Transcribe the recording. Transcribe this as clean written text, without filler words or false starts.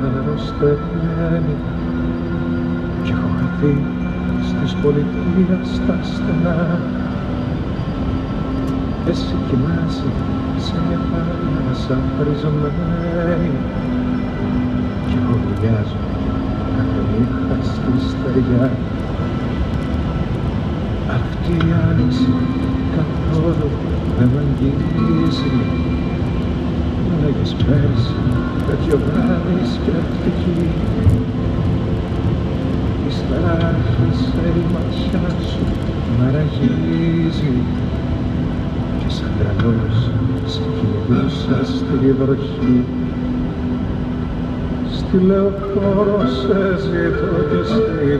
αρρωσταίνει κι έχω χαθεί στις πολιτείας στα στενά. Εσύ κοιμάσαι σε μια θάλασσα φριζωμένη κι εγώ βουλιάζω κάθε νύχτα στη στεριά. Αυτή η άνοιξη καθόλου δεν μ' αγγίζει. Μου λέγες πέρσι τέτοιο βράδυ σκεπτική. Ύστερα άρχισε η ματιά σου να ραγίζει και σαν τρελός σε κυνηγούσα στη βροχή. Στη λεωφόρο σε ζητώ και